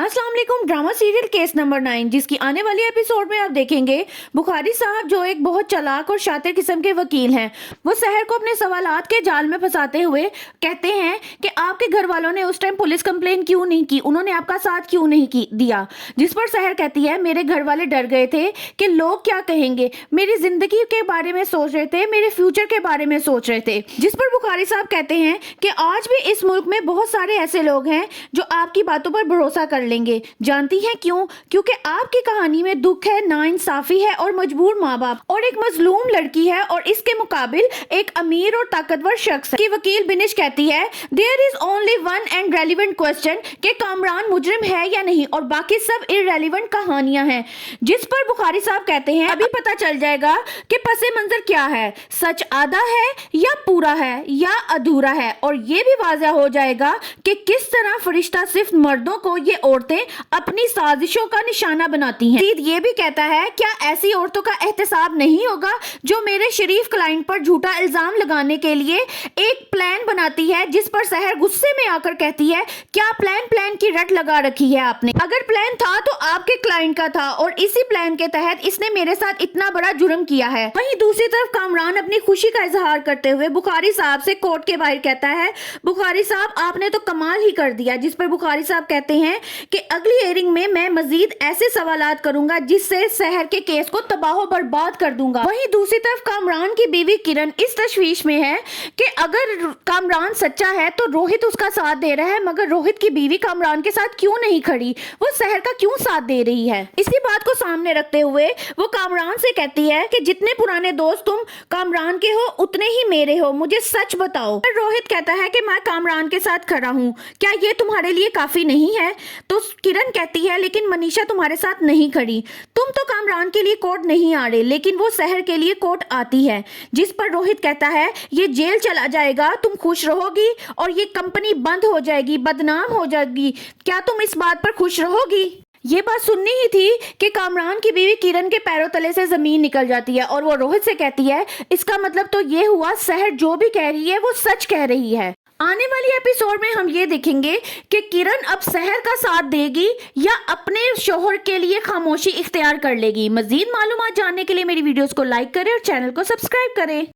अस्सलाम वालेकुम। Drama serial case number 9 जिसकी आने वाली एपिसोड में आप देखेंगे बुखारी साहब जो एक बहुत चालाक और शातिर किस्म के वकील हैं, वो सहर को अपने सवालात के जाल में फंसाते हुए कहते हैं कि आपके घर वालों ने उस टाइम पुलिस कंप्लेन क्यों नहीं की, उन्होंने आपका साथ क्यों नहीं दिया। जिस पर सहर कहती है मेरे घर वाले डर गए थे कि लोग क्या कहेंगे, मेरी जिंदगी के बारे में सोच रहे थे, मेरे फ्यूचर के बारे में सोच रहे थे। जिस पर बुखारी साहब कहते हैं कि आज भी इस मुल्क में बहुत सारे ऐसे लोग हैं जो आपकी बातों पर भरोसा कर लेंगे। जानती हैं क्यों? क्योंकि आपकी कहानी में दुख है, नाइंसाफी है और मजबूर माँ बाप और एक मजलूम लड़की है और इसके मुकाबिल एक अमीर और ताकतवर शख्स है। की वकील बिनिश कहती है there is only one and relevant question कि कामरान मुजरिम है या नहीं और बाकी सब इररेलेवेंट कहानियां हैं। जिस पर बुखारी साहब कहते हैं अभी पता चल जाएगा कि पसे मंजर क्या है, सच आधा है या पूरा है या अधूरा है, और ये भी वाज़ह हो जाएगा कि किस तरह फरिश्ता सिर्फ मर्दों को ये औरतें अपनी साजिशों का निशाना बनाती हैं। ये भी कहता है क्या ऐसी औरतों का एहतसाब नहीं होगा जो मेरे शरीफ क्लाइंट पर झूठा इल्जाम लगाने के लिए एक प्लान बनाती है। जिस पर सहर गुस्से में आकर कहती है क्या प्लान की रट लगा रखी है आपने, अगर प्लान था तो आपके क्लाइंट का था और इसी प्लान के तहत इसने मेरे साथ इतना बड़ा जुर्म किया है। वहीं दूसरी तरफ कामरान अपनी खुशी का इजहार करते हुए बुखारी साहब से कोर्ट के बाहर कहता है बुखारी साहब आपने तो कमाल ही कर दिया। जिस पर बुखारी साहब कहते हैं कि अगली हेयरिंग में मैं मजीद ऐसे सवालात करूंगा जिससे सहर के केस को तबाह बर्बाद कर दूंगा। वहीं दूसरी तरफ कामरान की बीवी किरण इस तशवीश में है कि अगर कामरान सच्चा है तो रोहित उसका साथ दे रहा है, मगर रोहित की बीवी कामरान के साथ क्यों नहीं खड़ी, वो सहर का क्यों साथ दे रही है। इसी बात को सामने रखते हुए वो कामरान से कहती है कि जितने पुराने दोस्त तुम कामरान के हो उतने ही मेरे हो, मुझे सच बताओ। रोहित कहता है कि मैं कामरान के साथ खड़ा हूँ, क्या ये तुम्हारे लिए काफी नहीं है? तो किरण कहती है लेकिन मनीषा तुम्हारे साथ नहीं खड़ी, तुम तो कामरान के लिए कोर्ट नहीं आ रहे लेकिन वो सहर के लिए कोर्ट आती है। जिस पर रोहित कहता है ये जेल चला जाएगा, तुम खुश रहोगी और ये कंपनी बंद हो जाएगी, बदनाम हो जाएगी, क्या तुम इस बात पर खुश रहोगी? ये बात सुननी ही थी कि कामरान की बीवी किरण के पैरों तले से जमीन निकल जाती है और वो रोहित से कहती है इसका मतलब तो ये हुआ सहर जो भी कह रही है वो सच कह रही है। आने वाली एपिसोड में हम ये देखेंगे कि किरण अब सहर का साथ देगी या अपने शोहर के लिए खामोशी इख्तियार कर लेगी। मजीद मालूमात जानने के लिए मेरी वीडियोस को लाइक करें और चैनल को सब्सक्राइब करें।